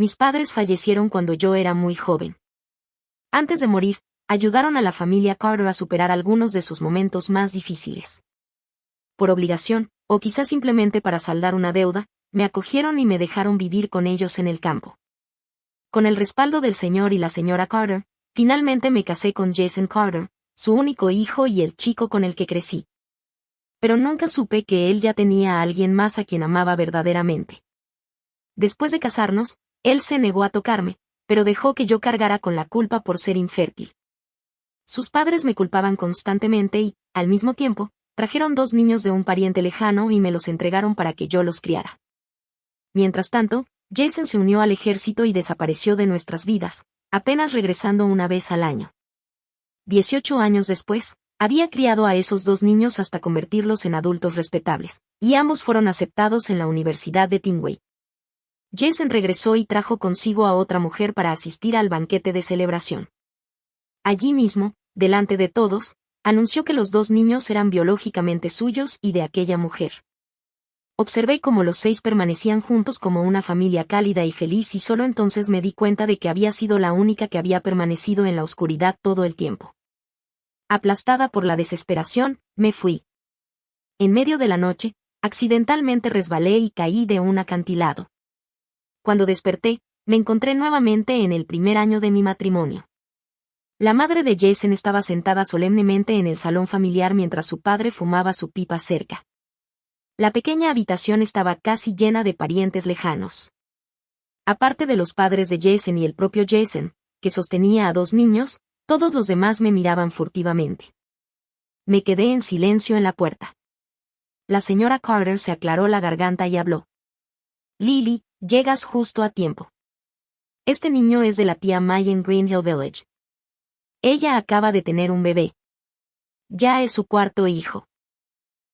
Mis padres fallecieron cuando yo era muy joven. Antes de morir, ayudaron a la familia Carter a superar algunos de sus momentos más difíciles. Por obligación, o quizás simplemente para saldar una deuda, me acogieron y me dejaron vivir con ellos en el campo. Con el respaldo del señor y la señora Carter, finalmente me casé con Jason Carter, su único hijo y el chico con el que crecí. Pero nunca supe que él ya tenía a alguien más a quien amaba verdaderamente. Después de casarnos, él se negó a tocarme, pero dejó que yo cargara con la culpa por ser infértil. Sus padres me culpaban constantemente y, al mismo tiempo, trajeron 2 niños de un pariente lejano y me los entregaron para que yo los criara. Mientras tanto, Jason se unió al ejército y desapareció de nuestras vidas, apenas regresando una vez al año. 18 años después, había criado a esos 2 niños hasta convertirlos en adultos respetables, y ambos fueron aceptados en la Universidad de Tinway. Jason regresó y trajo consigo a otra mujer para asistir al banquete de celebración. Allí mismo, delante de todos, anunció que los 2 niños eran biológicamente suyos y de aquella mujer. Observé cómo los 6 permanecían juntos como una familia cálida y feliz y solo entonces me di cuenta de que había sido la única que había permanecido en la oscuridad todo el tiempo. Aplastada por la desesperación, me fui. En medio de la noche, accidentalmente resbalé y caí de un acantilado. Cuando desperté, me encontré nuevamente en el primer año de mi matrimonio. La madre de Jason estaba sentada solemnemente en el salón familiar mientras su padre fumaba su pipa cerca. La pequeña habitación estaba casi llena de parientes lejanos. Aparte de los padres de Jason y el propio Jason, que sostenía a 2 niños, todos los demás me miraban furtivamente. Me quedé en silencio en la puerta. La señora Carter se aclaró la garganta y habló. Lily, llegas justo a tiempo. Este niño es de la tía May en Green Hill Village. Ella acaba de tener un bebé. Ya es su 4º hijo.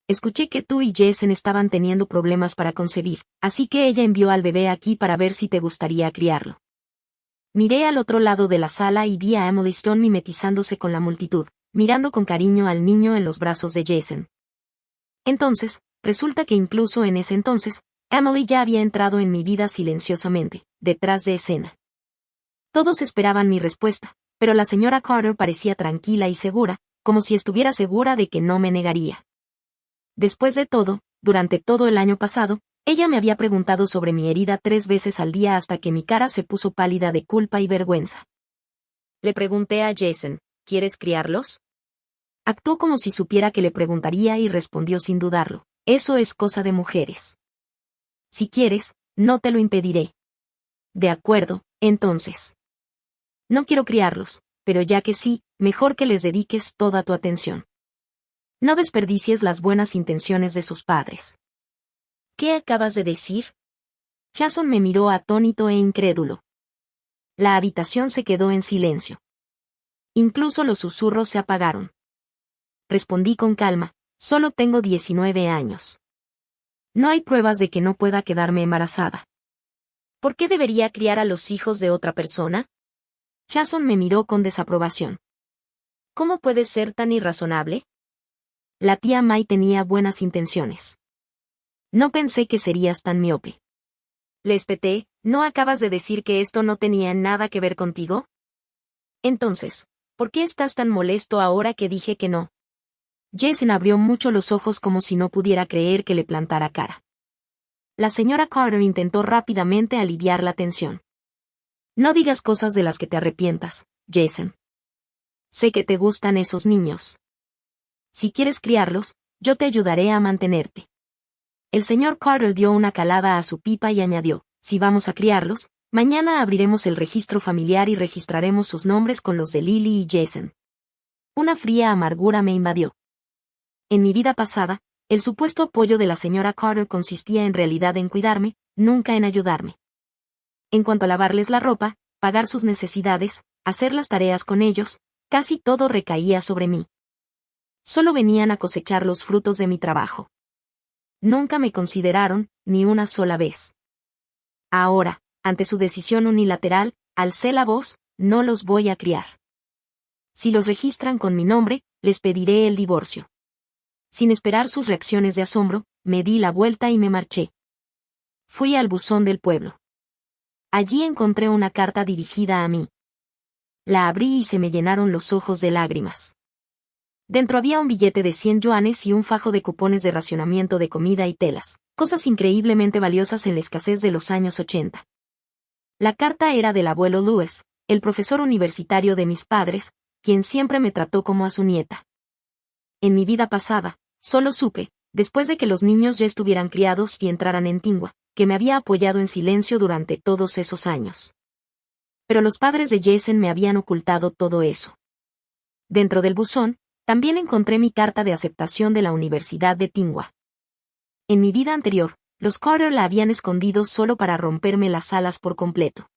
Escuché que tú y Jason estaban teniendo problemas para concebir, así que ella envió al bebé aquí para ver si te gustaría criarlo. Miré al otro lado de la sala y vi a Emily Stone mimetizándose con la multitud, mirando con cariño al niño en los brazos de Jason. Entonces, resulta que incluso en ese entonces, Emily ya había entrado en mi vida silenciosamente, detrás de escena. Todos esperaban mi respuesta, pero la señora Carter parecía tranquila y segura, como si estuviera segura de que no me negaría. Después de todo, durante todo el año pasado, ella me había preguntado sobre mi herida 3 veces al día hasta que mi cara se puso pálida de culpa y vergüenza. Le pregunté a Jason, ¿quieres criarlos? Actuó como si supiera que le preguntaría y respondió sin dudarlo, eso es cosa de mujeres. Si quieres, no te lo impediré. De acuerdo, entonces. No quiero criarlos, pero ya que sí, mejor que les dediques toda tu atención. No desperdicies las buenas intenciones de sus padres. ¿Qué acabas de decir? Jason me miró atónito e incrédulo. La habitación se quedó en silencio. Incluso los susurros se apagaron. Respondí con calma, solo tengo 19 años. No hay pruebas de que no pueda quedarme embarazada. ¿Por qué debería criar a los hijos de otra persona? Jason me miró con desaprobación. ¿Cómo puedes ser tan irrazonable? La tía May tenía buenas intenciones. No pensé que serías tan miope. Le espeté, ¿no acabas de decir que esto no tenía nada que ver contigo? Entonces, ¿por qué estás tan molesto ahora que dije que no? Jason abrió mucho los ojos como si no pudiera creer que le plantara cara. La señora Carter intentó rápidamente aliviar la tensión. No digas cosas de las que te arrepientas, Jason. Sé que te gustan esos niños. Si quieres criarlos, yo te ayudaré a mantenerte. El señor Carter dio una calada a su pipa y añadió, si vamos a criarlos, mañana abriremos el registro familiar y registraremos sus nombres con los de Lily y Jason. Una fría amargura me invadió. En mi vida pasada, el supuesto apoyo de la señora Carter consistía en realidad en cuidarme, nunca en ayudarme. En cuanto a lavarles la ropa, pagar sus necesidades, hacer las tareas con ellos, casi todo recaía sobre mí. Solo venían a cosechar los frutos de mi trabajo. Nunca me consideraron, ni una sola vez. Ahora, ante su decisión unilateral, alcé la voz, no los voy a criar. Si los registran con mi nombre, les pediré el divorcio. Sin esperar sus reacciones de asombro, me di la vuelta y me marché. Fui al buzón del pueblo. Allí encontré una carta dirigida a mí. La abrí y se me llenaron los ojos de lágrimas. Dentro había un billete de 100 yuanes y un fajo de cupones de racionamiento de comida y telas, cosas increíblemente valiosas en la escasez de los años 80. La carta era del abuelo Louis, el profesor universitario de mis padres, quien siempre me trató como a su nieta. En mi vida pasada, solo supe, después de que los niños ya estuvieran criados y entraran en Tingua, que me había apoyado en silencio durante todos esos años. Pero los padres de Jason me habían ocultado todo eso. Dentro del buzón, también encontré mi carta de aceptación de la Universidad de Tingua. En mi vida anterior, los Carter la habían escondido solo para romperme las alas por completo.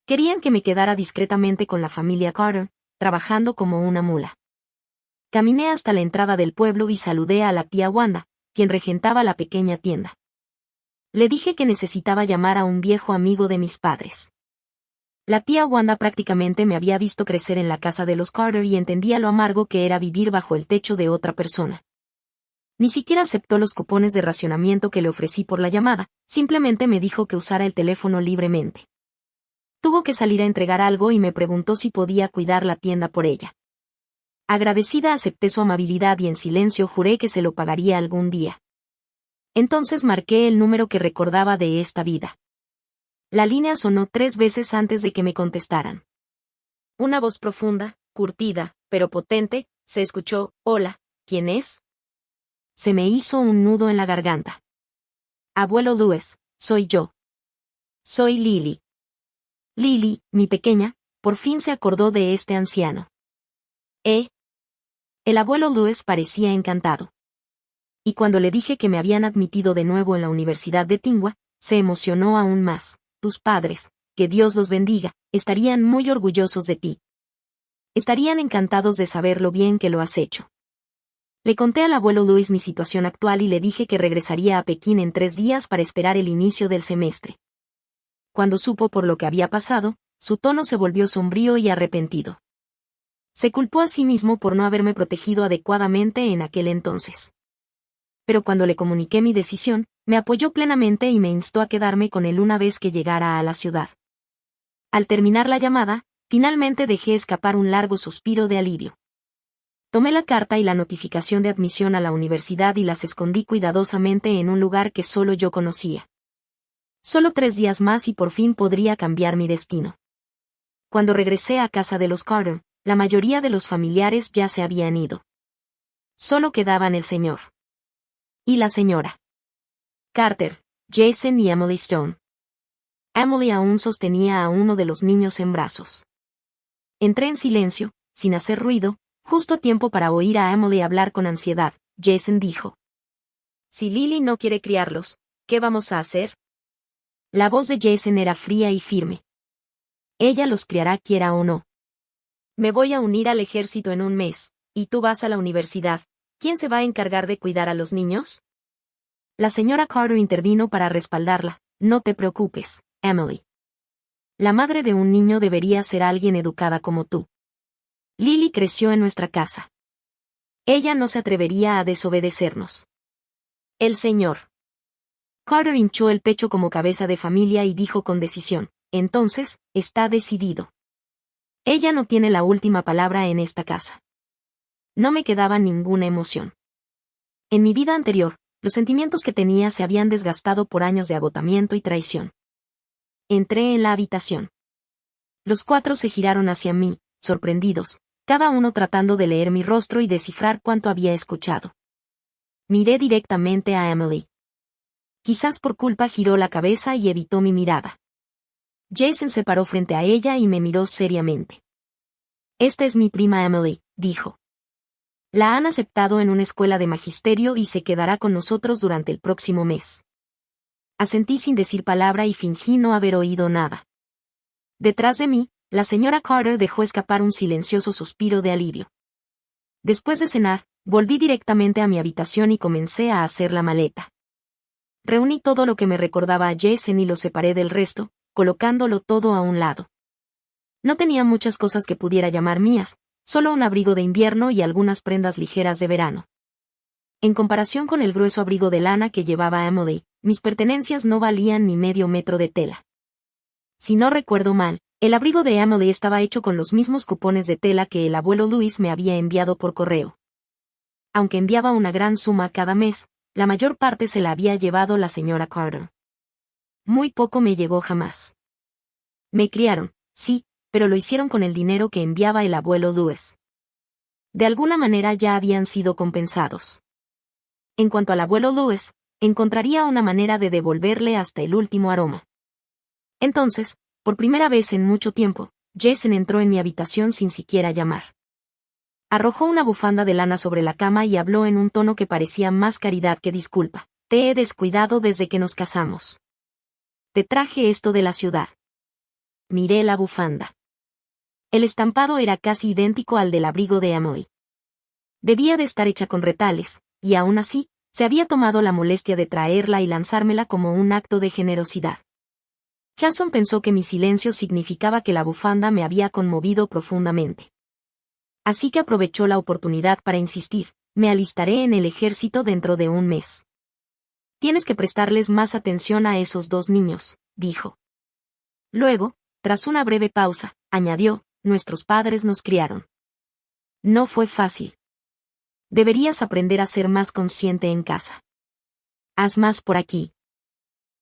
Querían que me quedara discretamente con la familia Carter, trabajando como una mula. Caminé hasta la entrada del pueblo y saludé a la tía Wanda, quien regentaba la pequeña tienda. Le dije que necesitaba llamar a un viejo amigo de mis padres. La tía Wanda prácticamente me había visto crecer en la casa de los Carter y entendía lo amargo que era vivir bajo el techo de otra persona. Ni siquiera aceptó los cupones de racionamiento que le ofrecí por la llamada, simplemente me dijo que usara el teléfono libremente. Tuvo que salir a entregar algo y me preguntó si podía cuidar la tienda por ella. Agradecida acepté su amabilidad y en silencio juré que se lo pagaría algún día. Entonces marqué el número que recordaba de esta vida. La línea sonó 3 veces antes de que me contestaran. Una voz profunda, curtida, pero potente, se escuchó: «Hola, ¿quién es?». Se me hizo un nudo en la garganta. «Abuelo Louis, soy yo. Soy Lily». Lily, mi pequeña, por fin se acordó de este anciano. El abuelo Louis parecía encantado. Y cuando le dije que me habían admitido de nuevo en la Universidad de Tingua, se emocionó aún más. «Tus padres, que Dios los bendiga, estarían muy orgullosos de ti. Estarían encantados de saber lo bien que lo has hecho». Le conté al abuelo Louis mi situación actual y le dije que regresaría a Pekín en 3 días para esperar el inicio del semestre. Cuando supo por lo que había pasado, su tono se volvió sombrío y arrepentido. Se culpó a sí mismo por no haberme protegido adecuadamente en aquel entonces. Pero cuando le comuniqué mi decisión, me apoyó plenamente y me instó a quedarme con él una vez que llegara a la ciudad. Al terminar la llamada, finalmente dejé escapar un largo suspiro de alivio. Tomé la carta y la notificación de admisión a la universidad y las escondí cuidadosamente en un lugar que solo yo conocía. Solo 3 días más y por fin podría cambiar mi destino. Cuando regresé a casa de los Carter, la mayoría de los familiares ya se habían ido. Solo quedaban el señor y la señora Carter, Jason y Emily Stone. Emily aún sostenía a uno de los niños en brazos. Entré en silencio, sin hacer ruido, justo a tiempo para oír a Emily hablar con ansiedad. Jason dijo: «Si Lily no quiere criarlos, ¿qué vamos a hacer?». La voz de Jason era fría y firme. «Ella los criará quiera o no. Me voy a unir al ejército en un mes, y tú vas a la universidad. ¿Quién se va a encargar de cuidar a los niños?». La señora Carter intervino para respaldarla. «No te preocupes, Emily. La madre de un niño debería ser alguien educada como tú. Lily creció en nuestra casa. Ella no se atrevería a desobedecernos». El señor Carter hinchó el pecho como cabeza de familia y dijo con decisión: «Entonces, está decidido. Ella no tiene la última palabra en esta casa». No me quedaba ninguna emoción. En mi vida anterior, los sentimientos que tenía se habían desgastado por años de agotamiento y traición. Entré en la habitación. Los 4 se giraron hacia mí, sorprendidos, cada uno tratando de leer mi rostro y descifrar cuánto había escuchado. Miré directamente a Emily. Quizás por culpa giró la cabeza y evitó mi mirada. Jason se paró frente a ella y me miró seriamente. «Esta es mi prima Emily», dijo. «La han aceptado en una escuela de magisterio y se quedará con nosotros durante el próximo mes». Asentí sin decir palabra y fingí no haber oído nada. Detrás de mí, la señora Carter dejó escapar un silencioso suspiro de alivio. Después de cenar, volví directamente a mi habitación y comencé a hacer la maleta. Reuní todo lo que me recordaba a Jason y lo separé del resto, colocándolo todo a un lado. No tenía muchas cosas que pudiera llamar mías, solo un abrigo de invierno y algunas prendas ligeras de verano. En comparación con el grueso abrigo de lana que llevaba Emily, mis pertenencias no valían ni medio metro de tela. Si no recuerdo mal, el abrigo de Emily estaba hecho con los mismos cupones de tela que el abuelo Louis me había enviado por correo. Aunque enviaba una gran suma cada mes, la mayor parte se la había llevado la señora Carter. Muy poco me llegó jamás. Me criaron, sí, pero lo hicieron con el dinero que enviaba el abuelo Louis. De alguna manera ya habían sido compensados. En cuanto al abuelo Louis, encontraría una manera de devolverle hasta el último aroma. Entonces, por primera vez en mucho tiempo, Jason entró en mi habitación sin siquiera llamar. Arrojó una bufanda de lana sobre la cama y habló en un tono que parecía más caridad que disculpa. Te he descuidado desde que nos casamos. Te traje esto de la ciudad. Miré la bufanda. El estampado era casi idéntico al del abrigo de Emily. Debía de estar hecha con retales, y aún así, se había tomado la molestia de traerla y lanzármela como un acto de generosidad. Jason pensó que mi silencio significaba que la bufanda me había conmovido profundamente. Así que aprovechó la oportunidad para insistir, me alistaré en el ejército dentro de un mes. Tienes que prestarles más atención a esos dos niños, dijo. Luego, tras una breve pausa, añadió, nuestros padres nos criaron. No fue fácil. Deberías aprender a ser más consciente en casa. Haz más por aquí.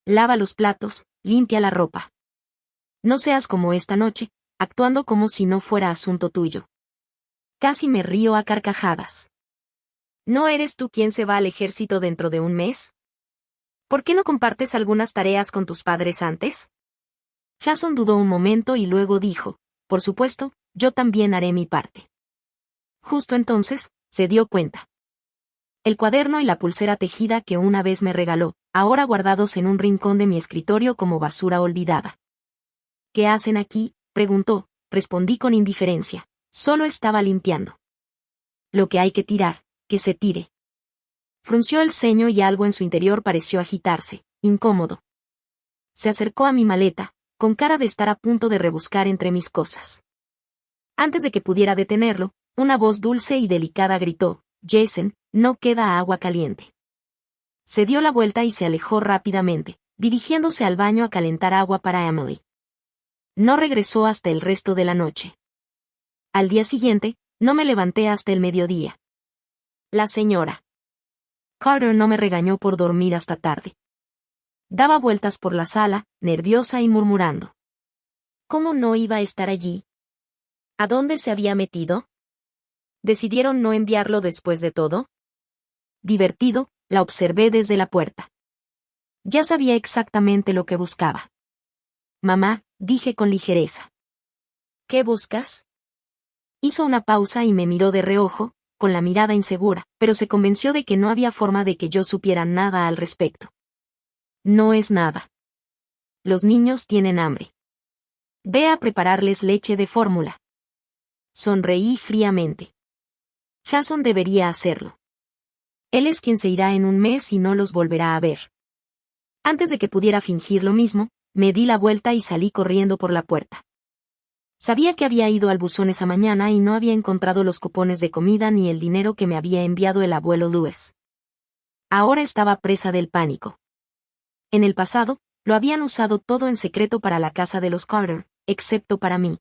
Lava los platos, limpia la ropa. No seas como esta noche, actuando como si no fuera asunto tuyo. Casi me río a carcajadas. ¿No eres tú quien se va al ejército dentro de un mes? ¿Por qué no compartes algunas tareas con tus padres antes? Jason dudó un momento y luego dijo, por supuesto, yo también haré mi parte. Justo entonces, se dio cuenta. El cuaderno y la pulsera tejida que una vez me regaló, ahora guardados en un rincón de mi escritorio como basura olvidada. ¿Qué hacen aquí?, preguntó, respondí con indiferencia. Solo estaba limpiando. Lo que hay que tirar, que se tire. Frunció el ceño y algo en su interior pareció agitarse, incómodo. Se acercó a mi maleta, con cara de estar a punto de rebuscar entre mis cosas. Antes de que pudiera detenerlo, una voz dulce y delicada gritó, Jason, no queda agua caliente. Se dio la vuelta y se alejó rápidamente, dirigiéndose al baño a calentar agua para Emily. No regresó hasta el resto de la noche. Al día siguiente, no me levanté hasta el mediodía. La señora Carter no me regañó por dormir hasta tarde. Daba vueltas por la sala, nerviosa y murmurando. ¿Cómo no iba a estar allí? ¿A dónde se había metido? ¿Decidieron no enviarlo después de todo? Divertido, la observé desde la puerta. Ya sabía exactamente lo que buscaba. Mamá, dije con ligereza. ¿Qué buscas? Hizo una pausa y me miró de reojo, con la mirada insegura, pero se convenció de que no había forma de que yo supiera nada al respecto. No es nada. Los niños tienen hambre. Ve a prepararles leche de fórmula. Sonreí fríamente. Jason debería hacerlo. Él es quien se irá en un mes y no los volverá a ver. Antes de que pudiera fingir lo mismo, me di la vuelta y salí corriendo por la puerta. Sabía que había ido al buzón esa mañana y no había encontrado los cupones de comida ni el dinero que me había enviado el abuelo Louis. Ahora estaba presa del pánico. En el pasado, lo habían usado todo en secreto para la casa de los Carter, excepto para mí.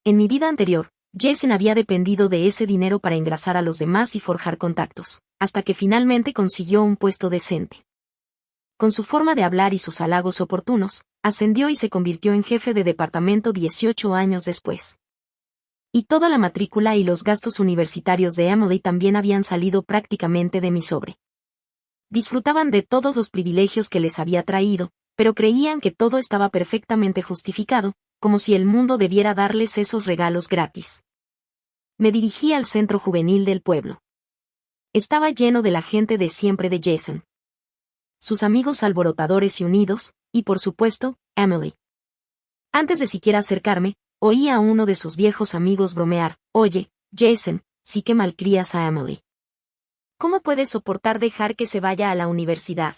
En mi vida anterior, Jason había dependido de ese dinero para engrasar a los demás y forjar contactos, hasta que finalmente consiguió un puesto decente. Con su forma de hablar y sus halagos oportunos, ascendió y se convirtió en jefe de departamento 18 años después. Y toda la matrícula y los gastos universitarios de Emily también habían salido prácticamente de mi sobre. Disfrutaban de todos los privilegios que les había traído, pero creían que todo estaba perfectamente justificado, como si el mundo debiera darles esos regalos gratis. Me dirigí al centro juvenil del pueblo. Estaba lleno de la gente de siempre de Jason. Sus amigos alborotadores y unidos, y por supuesto, Emily. Antes de siquiera acercarme, oí a uno de sus viejos amigos bromear, oye, Jason, sí que malcrías a Emily. ¿Cómo puedes soportar dejar que se vaya a la universidad?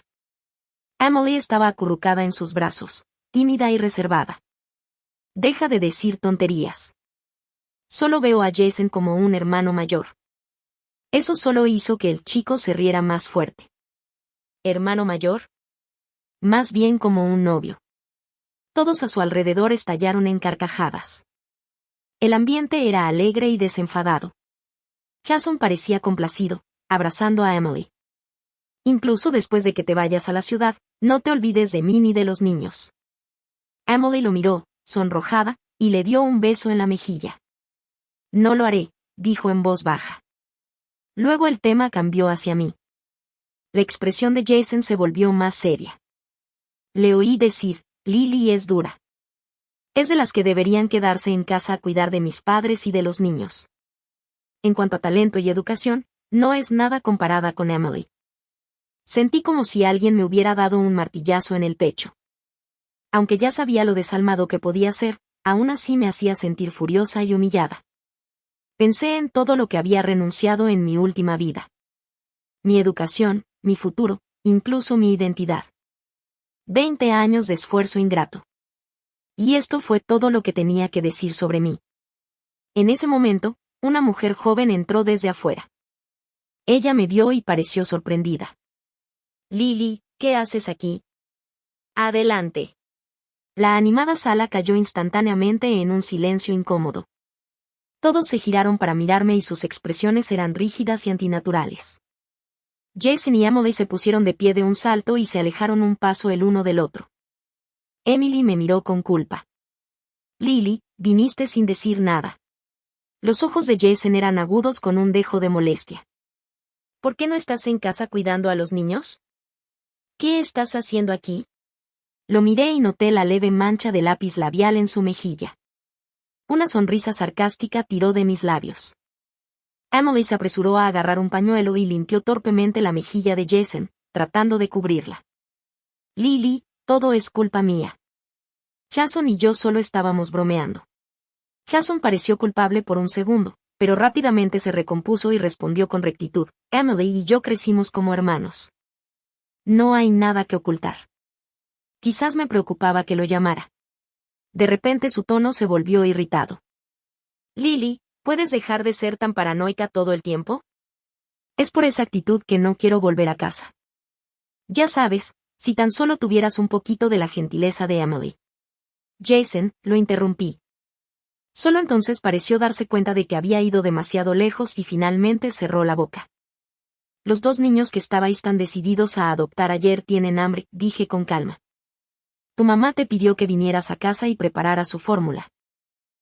Emily estaba acurrucada en sus brazos, tímida y reservada. Deja de decir tonterías. Solo veo a Jason como un hermano mayor. Eso solo hizo que el chico se riera más fuerte. ¿Hermano mayor? Más bien como un novio. Todos a su alrededor estallaron en carcajadas. El ambiente era alegre y desenfadado. Jason parecía complacido, abrazando a Emily. Incluso después de que te vayas a la ciudad, no te olvides de mí ni de los niños. Emily lo miró, sonrojada, y le dio un beso en la mejilla. No lo haré, dijo en voz baja. Luego el tema cambió hacia mí. La expresión de Jason se volvió más seria. Le oí decir, Lily es dura. Es de las que deberían quedarse en casa a cuidar de mis padres y de los niños. En cuanto a talento y educación, no es nada comparada con Emily. Sentí como si alguien me hubiera dado un martillazo en el pecho. Aunque ya sabía lo desalmado que podía ser, aún así me hacía sentir furiosa y humillada. Pensé en todo lo que había renunciado en mi última vida. Mi educación, mi futuro, incluso mi identidad. 20 años de esfuerzo ingrato. Y esto fue todo lo que tenía que decir sobre mí. En ese momento, una mujer joven entró desde afuera. Ella me vio y pareció sorprendida. Lily, ¿qué haces aquí? Adelante. La animada sala cayó instantáneamente en un silencio incómodo. Todos se giraron para mirarme y sus expresiones eran rígidas y antinaturales. Jason y Emily se pusieron de pie de un salto y se alejaron un paso el uno del otro. Emily me miró con culpa. Lily, viniste sin decir nada. Los ojos de Jason eran agudos con un dejo de molestia. ¿Por qué no estás en casa cuidando a los niños? ¿Qué estás haciendo aquí? Lo miré y noté la leve mancha de lápiz labial en su mejilla. Una sonrisa sarcástica tiró de mis labios. Emily se apresuró a agarrar un pañuelo y limpió torpemente la mejilla de Jason, tratando de cubrirla. Lily, todo es culpa mía. Jason y yo solo estábamos bromeando. Jason pareció culpable por un segundo, pero rápidamente se recompuso y respondió con rectitud. Emily y yo crecimos como hermanos. No hay nada que ocultar. Quizás me preocupaba que lo llamara. De repente su tono se volvió irritado. Lily, ¿puedes dejar de ser tan paranoica todo el tiempo? Es por esa actitud que no quiero volver a casa. Ya sabes, si tan solo tuvieras un poquito de la gentileza de Emily. Jason, lo interrumpí. Solo entonces pareció darse cuenta de que había ido demasiado lejos y finalmente cerró la boca. Los dos niños que estabais tan decididos a adoptar ayer tienen hambre, dije con calma. Tu mamá te pidió que vinieras a casa y prepararas su fórmula.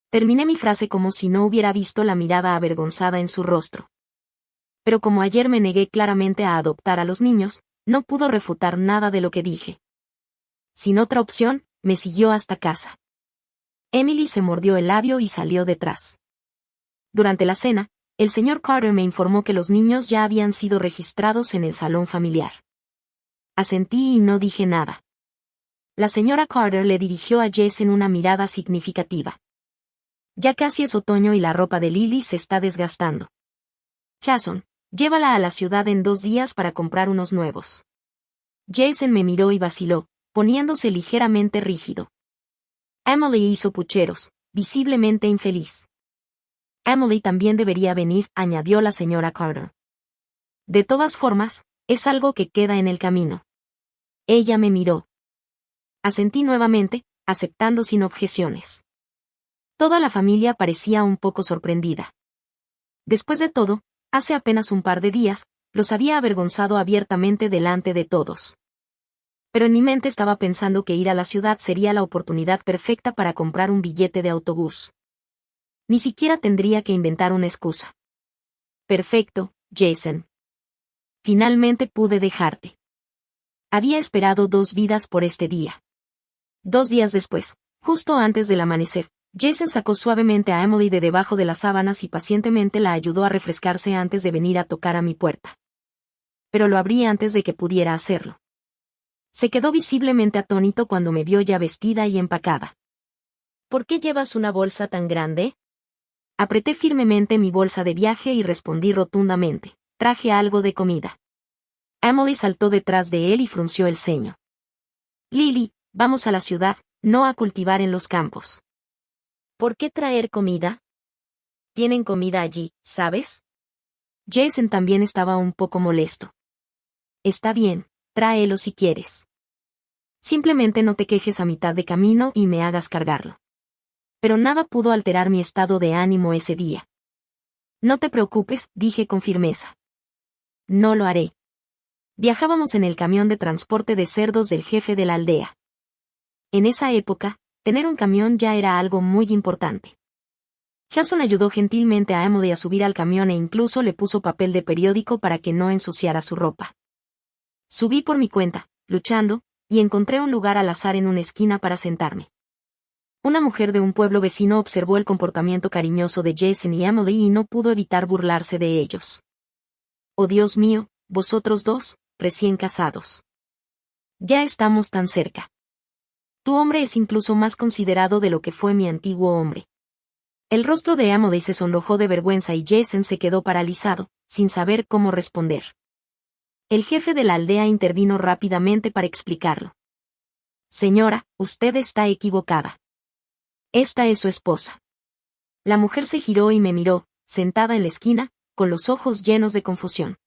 Terminé mi frase como si no hubiera visto la mirada avergonzada en su rostro. Pero como ayer me negué claramente a adoptar a los niños, no pudo refutar nada de lo que dije. Sin otra opción, me siguió hasta casa. Emily se mordió el labio y salió detrás. Durante la cena, el señor Carter me informó que los niños ya habían sido registrados en el salón familiar. Asentí y no dije nada. La señora Carter le dirigió a Jason una mirada significativa. Ya casi es otoño y la ropa de Lily se está desgastando. Jason, llévala a la ciudad en 2 días para comprar unos nuevos. Jason me miró y vaciló, poniéndose ligeramente rígido. Emily hizo pucheros, visiblemente infeliz. Emily también debería venir, añadió la señora Carter. De todas formas, es algo que queda en el camino. Ella me miró. Asentí nuevamente, aceptando sin objeciones. Toda la familia parecía un poco sorprendida. Después de todo, hace apenas un par de días, los había avergonzado abiertamente delante de todos. Pero en mi mente estaba pensando que ir a la ciudad sería la oportunidad perfecta para comprar un billete de autobús. Ni siquiera tendría que inventar una excusa. Perfecto, Jason. Finalmente pude dejarte. Había esperado 2 vidas por este día. 2 días después, justo antes del amanecer, Jason sacó suavemente a Emily de debajo de las sábanas y pacientemente la ayudó a refrescarse antes de venir a tocar a mi puerta. Pero lo abrí antes de que pudiera hacerlo. Se quedó visiblemente atónito cuando me vio ya vestida y empacada. ¿Por qué llevas una bolsa tan grande? Apreté firmemente mi bolsa de viaje y respondí rotundamente. Traje algo de comida. Emily saltó detrás de él y frunció el ceño. Lily, vamos a la ciudad, no a cultivar en los campos. ¿Por qué traer comida? Tienen comida allí, ¿sabes? Jason también estaba un poco molesto. Está bien, tráelo si quieres. Simplemente no te quejes a mitad de camino y me hagas cargarlo. Pero nada pudo alterar mi estado de ánimo ese día. No te preocupes, dije con firmeza. No lo haré. Viajábamos en el camión de transporte de cerdos del jefe de la aldea. En esa época, tener un camión ya era algo muy importante. Jason ayudó gentilmente a Emily a subir al camión e incluso le puso papel de periódico para que no ensuciara su ropa. Subí por mi cuenta, luchando, y encontré un lugar al azar en una esquina para sentarme. Una mujer de un pueblo vecino observó el comportamiento cariñoso de Jason y Emily y no pudo evitar burlarse de ellos. Oh Dios mío, vosotros dos, recién casados. Ya estamos tan cerca. Tu hombre es incluso más considerado de lo que fue mi antiguo hombre. El rostro de Emily se sonrojó de vergüenza y Jason se quedó paralizado, sin saber cómo responder. El jefe de la aldea intervino rápidamente para explicarlo. Señora, usted está equivocada. Esta es su esposa. La mujer se giró y me miró, sentada en la esquina, con los ojos llenos de confusión.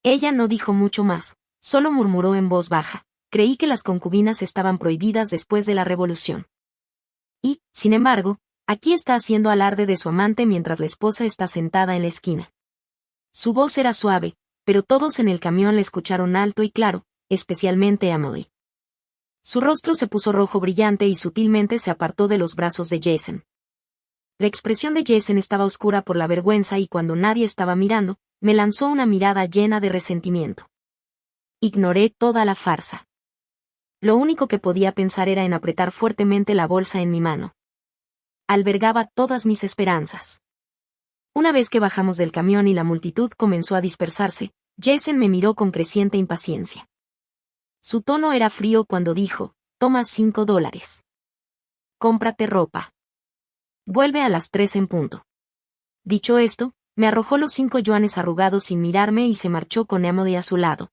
Ella no dijo mucho más, solo murmuró en voz baja. Creí que las concubinas estaban prohibidas después de la revolución. Y, sin embargo, aquí está haciendo alarde de su amante mientras la esposa está sentada en la esquina. Su voz era suave, pero todos en el camión la escucharon alto y claro, especialmente Emily. Su rostro se puso rojo brillante y sutilmente se apartó de los brazos de Jason. La expresión de Jason estaba oscura por la vergüenza y cuando nadie estaba mirando, me lanzó una mirada llena de resentimiento. Ignoré toda la farsa. Lo único que podía pensar era en apretar fuertemente la bolsa en mi mano. Albergaba todas mis esperanzas. Una vez que bajamos del camión y la multitud comenzó a dispersarse, Jason me miró con creciente impaciencia. Su tono era frío cuando dijo, «Toma $5. Cómprate ropa. Vuelve a las 3 en punto». Dicho esto, me arrojó los 5 yuanes arrugados sin mirarme y se marchó con Emily a su lado.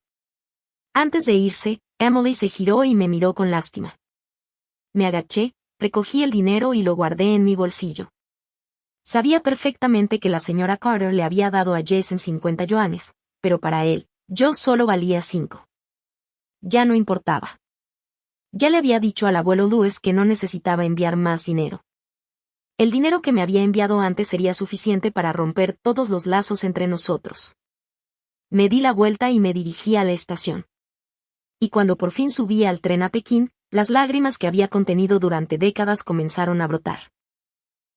Antes de irse, Emily se giró y me miró con lástima. Me agaché, recogí el dinero y lo guardé en mi bolsillo. Sabía perfectamente que la señora Carter le había dado a Jason 50 yuanes, pero para él, yo solo valía 5. Ya no importaba. Ya le había dicho al abuelo Lewis que no necesitaba enviar más dinero. El dinero que me había enviado antes sería suficiente para romper todos los lazos entre nosotros. Me di la vuelta y me dirigí a la estación. Y cuando por fin subí al tren a Pekín, las lágrimas que había contenido durante décadas comenzaron a brotar.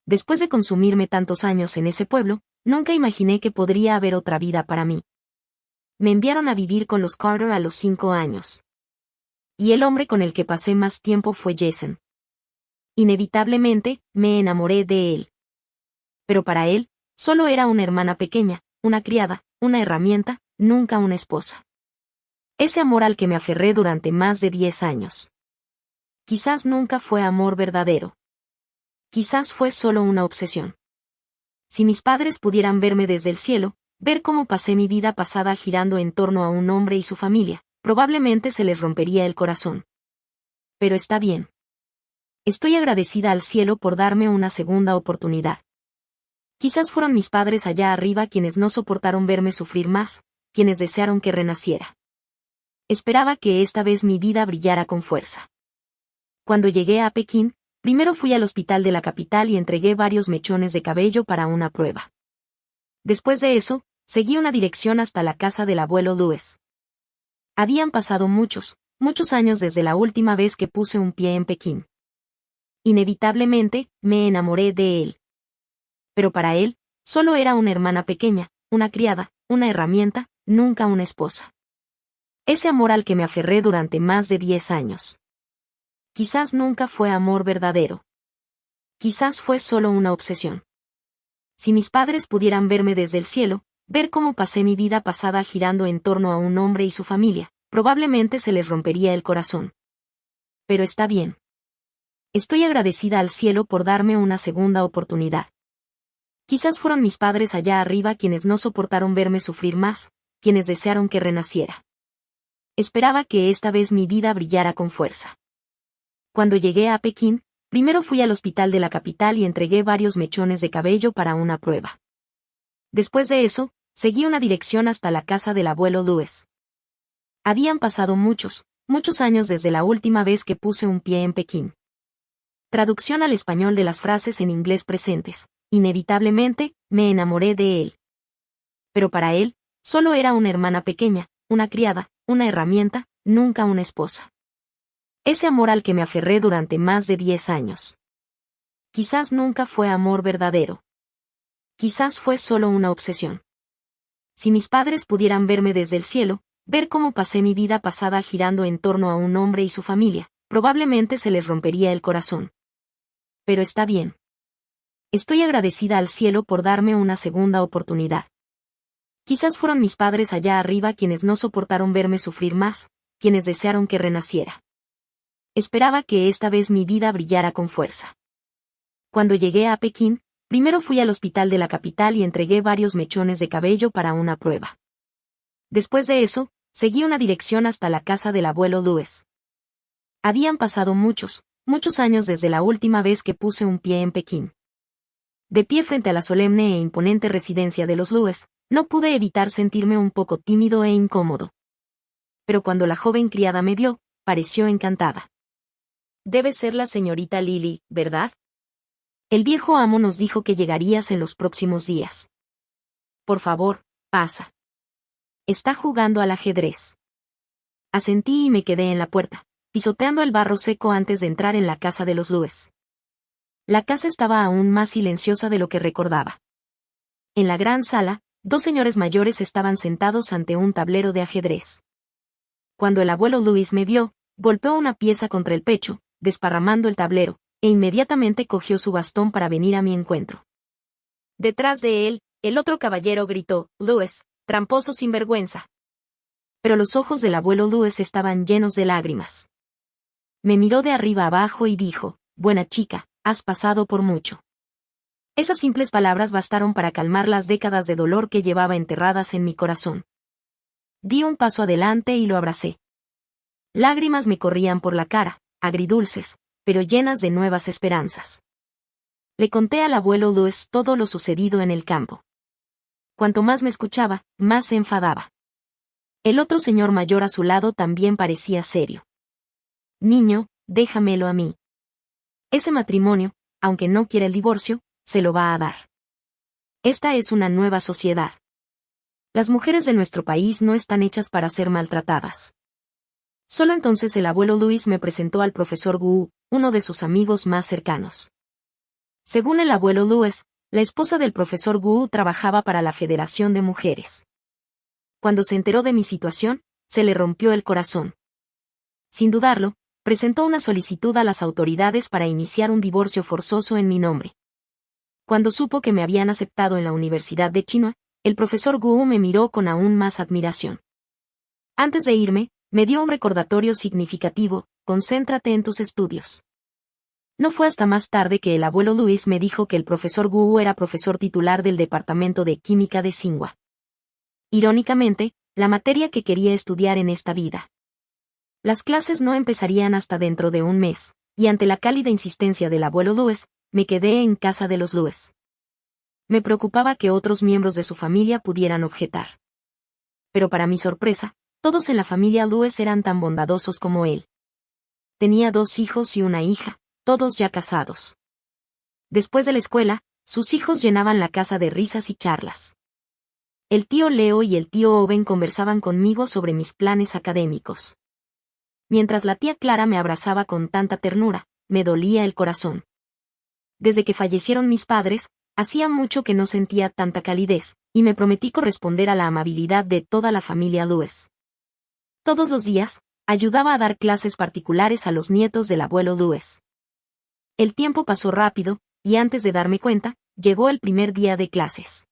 Después de consumirme tantos años en ese pueblo, nunca imaginé que podría haber otra vida para mí. Me enviaron a vivir con los Carter a los 5 años. Y el hombre con el que pasé más tiempo fue Jason. Inevitablemente, me enamoré de él. Pero para él, solo era una hermana pequeña, una criada, una herramienta, nunca una esposa. Ese amor al que me aferré durante más de 10 años. Quizás nunca fue amor verdadero. Quizás fue solo una obsesión. Si mis padres pudieran verme desde el cielo, ver cómo pasé mi vida pasada girando en torno a un hombre y su familia, probablemente se les rompería el corazón. Pero está bien. Estoy agradecida al cielo por darme una segunda oportunidad. Quizás fueron mis padres allá arriba quienes no soportaron verme sufrir más, quienes desearon que renaciera. Esperaba que esta vez mi vida brillara con fuerza. Cuando llegué a Pekín, primero fui al hospital de la capital y entregué varios mechones de cabello para una prueba. Después de eso, seguí una dirección hasta la casa del abuelo Lewis. Habían pasado muchos años desde la última vez que puse un pie en Pekín. Inevitablemente, me enamoré de él. Pero para él, solo era una hermana pequeña, una criada, una herramienta, nunca una esposa. Ese amor al que me aferré durante más de 10 años. Quizás nunca fue amor verdadero. Quizás fue solo una obsesión. Si mis padres pudieran verme desde el cielo, ver cómo pasé mi vida pasada girando en torno a un hombre y su familia, probablemente se les rompería el corazón. Pero está bien. Estoy agradecida al cielo por darme una segunda oportunidad. Quizás fueron mis padres allá arriba quienes no soportaron verme sufrir más, quienes desearon que renaciera. Esperaba que esta vez mi vida brillara con fuerza. Cuando llegué a Pekín, primero fui al hospital de la capital y entregué varios mechones de cabello para una prueba. Después de eso, seguí una dirección hasta la casa del abuelo Lewis. Habían pasado muchos muchos años desde la última vez que puse un pie en Pekín. Traducción al español de las frases en inglés presentes. Inevitablemente, me enamoré de él. Pero para él, solo era una hermana pequeña, una criada, una herramienta, nunca una esposa. Ese amor al que me aferré durante más de 10 años. Quizás nunca fue amor verdadero. Quizás fue solo una obsesión. Si mis padres pudieran verme desde el cielo, ver cómo pasé mi vida pasada girando en torno a un hombre y su familia, probablemente se les rompería el corazón. Pero está bien. Estoy agradecida al cielo por darme una segunda oportunidad. Quizás fueron mis padres allá arriba quienes no soportaron verme sufrir más, quienes desearon que renaciera. Esperaba que esta vez mi vida brillara con fuerza. Cuando llegué a Pekín, primero fui al hospital de la capital y entregué varios mechones de cabello para una prueba. Después de eso, seguí una dirección hasta la casa del abuelo Louis. Habían pasado muchos años desde la última vez que puse un pie en Pekín. De pie frente a la solemne e imponente residencia de los Louis, no pude evitar sentirme un poco tímido e incómodo. Pero cuando la joven criada me vio, pareció encantada. Debe ser la señorita Lily, ¿verdad? El viejo amo nos dijo que llegarías en los próximos días. Por favor, pasa. Está jugando al ajedrez. Asentí y me quedé en la puerta, pisoteando el barro seco antes de entrar en la casa de los Louis. La casa estaba aún más silenciosa de lo que recordaba. En la gran sala, dos señores mayores estaban sentados ante un tablero de ajedrez. Cuando el abuelo Louis me vio, golpeó una pieza contra el pecho, desparramando el tablero, e inmediatamente cogió su bastón para venir a mi encuentro. Detrás de él, el otro caballero gritó, «Louis, tramposo sinvergüenza». Pero los ojos del abuelo Louis estaban llenos de lágrimas. Me miró de arriba abajo y dijo, «Buena chica, has pasado por mucho». Esas simples palabras bastaron para calmar las décadas de dolor que llevaba enterradas en mi corazón. Di un paso adelante y lo abracé. Lágrimas me corrían por la cara, agridulces, pero llenas de nuevas esperanzas. Le conté al abuelo Louis todo lo sucedido en el campo. Cuanto más me escuchaba, más se enfadaba. El otro señor mayor a su lado también parecía serio. «Niño, déjamelo a mí. Ese matrimonio, aunque no quiera el divorcio, se lo va a dar. Esta es una nueva sociedad. Las mujeres de nuestro país no están hechas para ser maltratadas». Solo entonces el abuelo Louis me presentó al profesor Wu, uno de sus amigos más cercanos. Según el abuelo Louis, la esposa del profesor Wu trabajaba para la Federación de Mujeres. Cuando se enteró de mi situación, se le rompió el corazón. Sin dudarlo, presentó una solicitud a las autoridades para iniciar un divorcio forzoso en mi nombre. Cuando supo que me habían aceptado en la Universidad de Tsinghua, el profesor Wu me miró con aún más admiración. Antes de irme, me dio un recordatorio significativo: concéntrate en tus estudios. No fue hasta más tarde que el abuelo Louis me dijo que el profesor Wu era profesor titular del Departamento de Química de Tsinghua. Irónicamente, la materia que quería estudiar en esta vida. Las clases no empezarían hasta dentro de un mes, y ante la cálida insistencia del abuelo Louis, me quedé en casa de los Louis. Me preocupaba que otros miembros de su familia pudieran objetar. Pero para mi sorpresa, todos en la familia Louis eran tan bondadosos como él. Tenía 2 hijos y una hija, todos ya casados. Después de la escuela, sus hijos llenaban la casa de risas y charlas. El tío Leo y el tío Owen conversaban conmigo sobre mis planes académicos. Mientras la tía Clara me abrazaba con tanta ternura, me dolía el corazón. Desde que fallecieron mis padres, hacía mucho que no sentía tanta calidez, y me prometí corresponder a la amabilidad de toda la familia Louis. Todos los días, ayudaba a dar clases particulares a los nietos del abuelo Louis. El tiempo pasó rápido, y antes de darme cuenta, llegó el primer día de clases.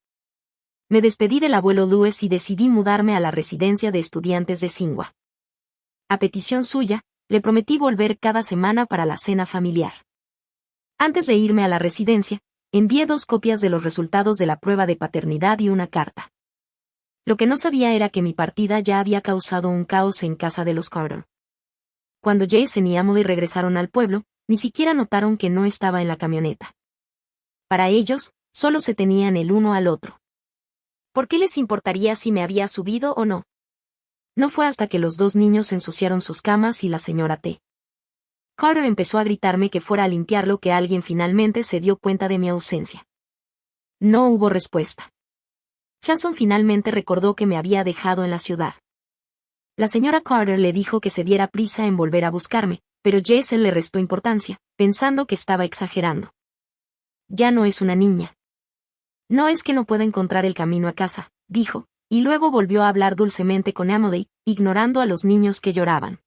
Me despedí del abuelo Louis y decidí mudarme a la residencia de estudiantes de Tsinghua. A petición suya, le prometí volver cada semana para la cena familiar. Antes de irme a la residencia, envié 2 copias de los resultados de la prueba de paternidad y una carta. Lo que no sabía era que mi partida ya había causado un caos en casa de los Carter. Cuando Jason y Emily regresaron al pueblo, ni siquiera notaron que no estaba en la camioneta. Para ellos, solo se tenían el uno al otro. ¿Por qué les importaría si me había subido o no? No fue hasta que los dos niños ensuciaron sus camas y la señora T. Carter empezó a gritarme que fuera a limpiarlo que alguien finalmente se dio cuenta de mi ausencia. No hubo respuesta. Jason finalmente recordó que me había dejado en la ciudad. La señora Carter le dijo que se diera prisa en volver a buscarme, pero Jason le restó importancia, pensando que estaba exagerando. Ya no es una niña. No es que no pueda encontrar el camino a casa, dijo, y luego volvió a hablar dulcemente con Emily, ignorando a los niños que lloraban.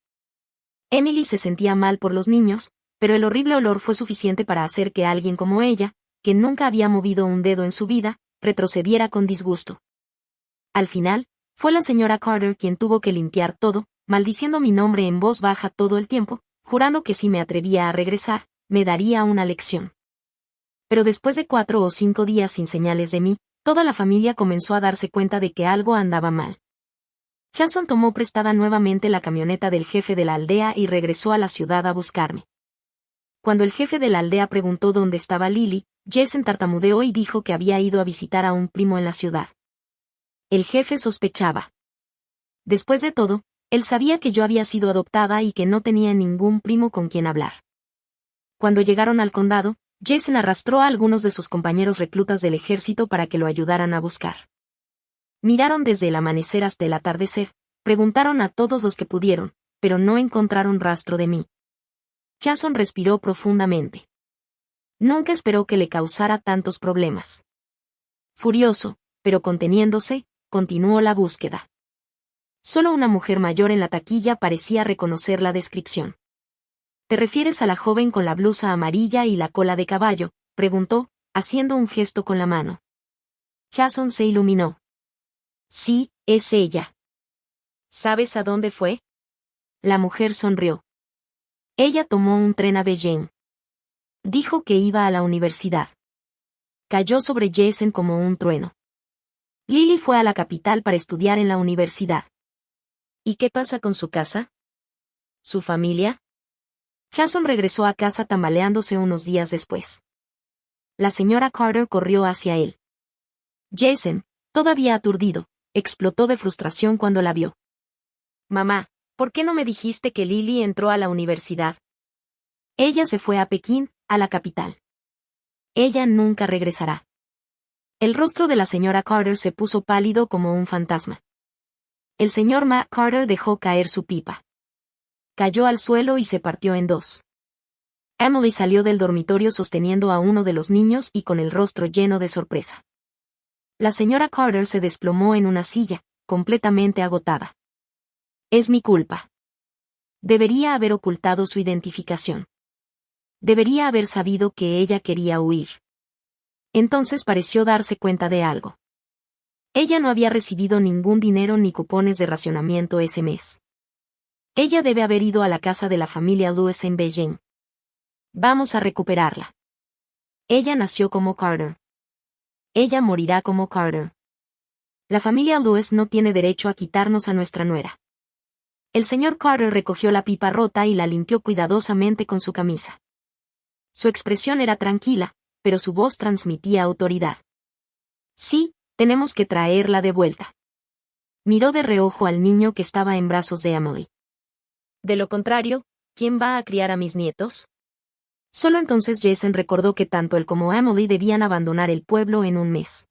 Emily se sentía mal por los niños, pero el horrible olor fue suficiente para hacer que alguien como ella, que nunca había movido un dedo en su vida, retrocediera con disgusto. Al final, fue la señora Carter quien tuvo que limpiar todo, maldiciendo mi nombre en voz baja todo el tiempo, jurando que si me atrevía a regresar, me daría una lección. Pero después de 4 o 5 días sin señales de mí, toda la familia comenzó a darse cuenta de que algo andaba mal. Jason tomó prestada nuevamente la camioneta del jefe de la aldea y regresó a la ciudad a buscarme. Cuando el jefe de la aldea preguntó dónde estaba Lily, Jason tartamudeó y dijo que había ido a visitar a un primo en la ciudad. El jefe sospechaba. Después de todo, él sabía que yo había sido adoptada y que no tenía ningún primo con quien hablar. Cuando llegaron al condado, Jason arrastró a algunos de sus compañeros reclutas del ejército para que lo ayudaran a buscar. Miraron desde el amanecer hasta el atardecer, preguntaron a todos los que pudieron, pero no encontraron rastro de mí. Jason respiró profundamente. Nunca esperó que le causara tantos problemas. Furioso, pero conteniéndose, continuó la búsqueda. Solo una mujer mayor en la taquilla parecía reconocer la descripción. ¿Te refieres a la joven con la blusa amarilla y la cola de caballo?, preguntó, haciendo un gesto con la mano. Jason se iluminó. Sí, es ella. ¿Sabes a dónde fue? La mujer sonrió. Ella tomó un tren a Beijing. Dijo que iba a la universidad. Cayó sobre Jason como un trueno. Lily fue a la capital para estudiar en la universidad. ¿Y qué pasa con su casa? ¿Su familia? Jason regresó a casa tambaleándose unos días después. La señora Carter corrió hacia él. Jason, todavía aturdido, explotó de frustración cuando la vio. Mamá, ¿por qué no me dijiste que Lily entró a la universidad? Ella se fue a Pekín, a la capital. Ella nunca regresará. El rostro de la señora Carter se puso pálido como un fantasma. El señor Matt Carter dejó caer su pipa. Cayó al suelo y se partió en dos. Emily salió del dormitorio sosteniendo a uno de los niños y con el rostro lleno de sorpresa. La señora Carter se desplomó en una silla, completamente agotada. Es mi culpa. Debería haber ocultado su identificación. Debería haber sabido que ella quería huir. Entonces pareció darse cuenta de algo. Ella no había recibido ningún dinero ni cupones de racionamiento ese mes. Ella debe haber ido a la casa de la familia Lewis en Beijing. Vamos a recuperarla. Ella nació como Carter. Ella morirá como Carter. La familia Lewis no tiene derecho a quitarnos a nuestra nuera. El señor Carter recogió la pipa rota y la limpió cuidadosamente con su camisa. Su expresión era tranquila, pero su voz transmitía autoridad. Sí, tenemos que traerla de vuelta. Miró de reojo al niño que estaba en brazos de Emily. De lo contrario, ¿quién va a criar a mis nietos? Solo entonces Jason recordó que tanto él como Emily debían abandonar el pueblo en un mes.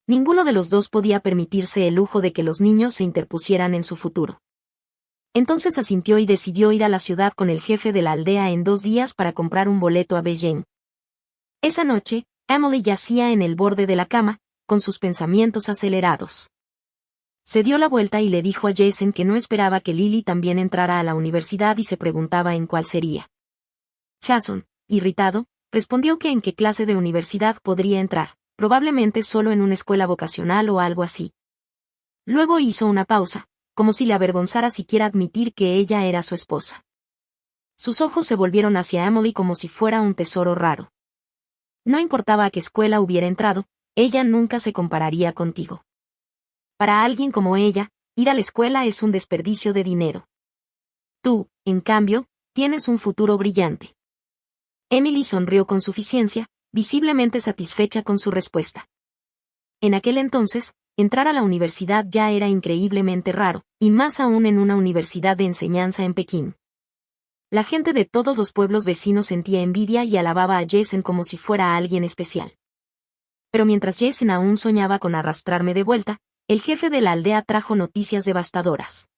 Ninguno de los dos podía permitirse el lujo de que los niños se interpusieran en su futuro. Entonces asintió y decidió ir a la ciudad con el jefe de la aldea en 2 días para comprar un boleto a Beijing. Esa noche, Emily yacía en el borde de la cama, con sus pensamientos acelerados. Se dio la vuelta y le dijo a Jason que no esperaba que Lily también entrara a la universidad y se preguntaba en cuál sería. Jason, irritado, respondió que en qué clase de universidad podría entrar, probablemente solo en una escuela vocacional o algo así. Luego hizo una pausa, como si le avergonzara siquiera admitir que ella era su esposa. Sus ojos se volvieron hacia Emily como si fuera un tesoro raro. No importaba a qué escuela hubiera entrado, ella nunca se compararía contigo. Para alguien como ella, ir a la escuela es un desperdicio de dinero. Tú, en cambio, tienes un futuro brillante. Emily sonrió con suficiencia, visiblemente satisfecha con su respuesta. En aquel entonces, entrar a la universidad ya era increíblemente raro, y más aún en una universidad de enseñanza en Pekín. La gente de todos los pueblos vecinos sentía envidia y alababa a Jason como si fuera alguien especial. Pero mientras Jason aún soñaba con arrastrarme de vuelta, el jefe de la aldea trajo noticias devastadoras.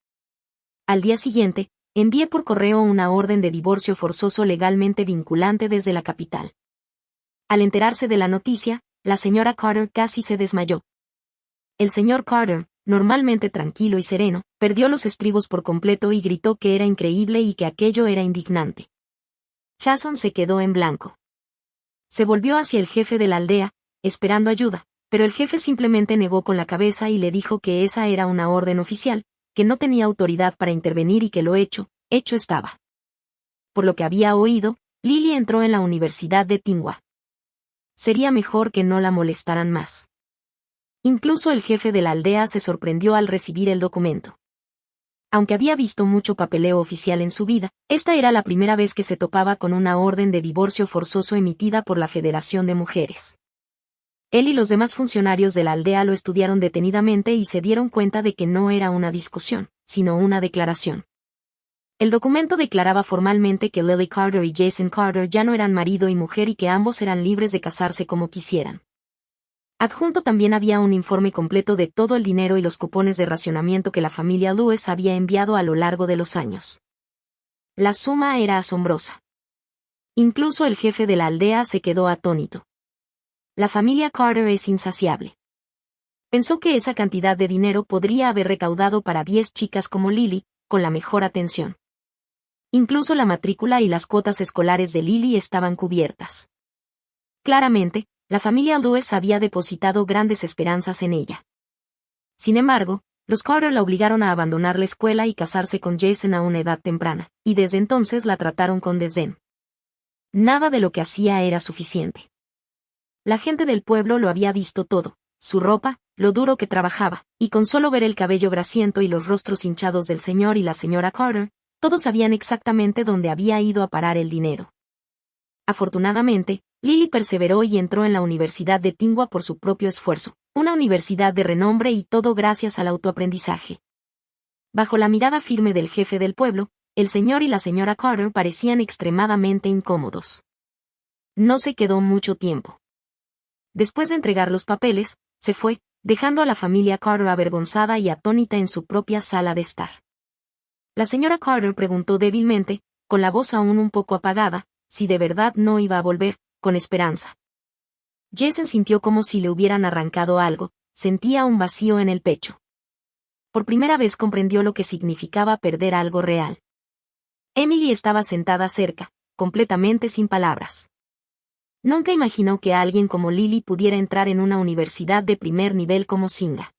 Al día siguiente, envié por correo una orden de divorcio forzoso legalmente vinculante desde la capital. Al enterarse de la noticia, la señora Carter casi se desmayó. El señor Carter, normalmente tranquilo y sereno, perdió los estribos por completo y gritó que era increíble y que aquello era indignante. Jason se quedó en blanco. Se volvió hacia el jefe de la aldea, esperando ayuda, pero el jefe simplemente negó con la cabeza y le dijo que esa era una orden oficial, que no tenía autoridad para intervenir y que lo hecho estaba. Por lo que había oído, Lily entró en la Universidad de Tsinghua. Sería mejor que no la molestaran más. Incluso el jefe de la aldea se sorprendió al recibir el documento. Aunque había visto mucho papeleo oficial en su vida, esta era la primera vez que se topaba con una orden de divorcio forzoso emitida por la Federación de Mujeres. Él y los demás funcionarios de la aldea lo estudiaron detenidamente y se dieron cuenta de que no era una discusión, sino una declaración. El documento declaraba formalmente que Lily Carter y Jason Carter ya no eran marido y mujer y que ambos eran libres de casarse como quisieran. Adjunto también había un informe completo de todo el dinero y los cupones de racionamiento que la familia Lewis había enviado a lo largo de los años. La suma era asombrosa. Incluso el jefe de la aldea se quedó atónito. La familia Carter es insaciable. Pensó que esa cantidad de dinero podría haber recaudado para 10 chicas como Lily, con la mejor atención. Incluso la matrícula y las cuotas escolares de Lily estaban cubiertas. Claramente, la familia Lewis había depositado grandes esperanzas en ella. Sin embargo, los Carter la obligaron a abandonar la escuela y casarse con Jason a una edad temprana, y desde entonces la trataron con desdén. Nada de lo que hacía era suficiente. La gente del pueblo lo había visto todo, su ropa, lo duro que trabajaba, y con solo ver el cabello grasiento y los rostros hinchados del señor y la señora Carter, todos sabían exactamente dónde había ido a parar el dinero. Afortunadamente, Lily perseveró y entró en la Universidad de Tsinghua por su propio esfuerzo, una universidad de renombre y todo gracias al autoaprendizaje. Bajo la mirada firme del jefe del pueblo, el señor y la señora Carter parecían extremadamente incómodos. No se quedó mucho tiempo. Después de entregar los papeles, se fue, dejando a la familia Carter avergonzada y atónita en su propia sala de estar. La señora Carter preguntó débilmente, con la voz aún un poco apagada, si de verdad no iba a volver, con esperanza. Jason sintió como si le hubieran arrancado algo, sentía un vacío en el pecho. Por primera vez comprendió lo que significaba perder algo real. Emily estaba sentada cerca, completamente sin palabras. Nunca imaginó que alguien como Lily pudiera entrar en una universidad de primer nivel como Tsinghua.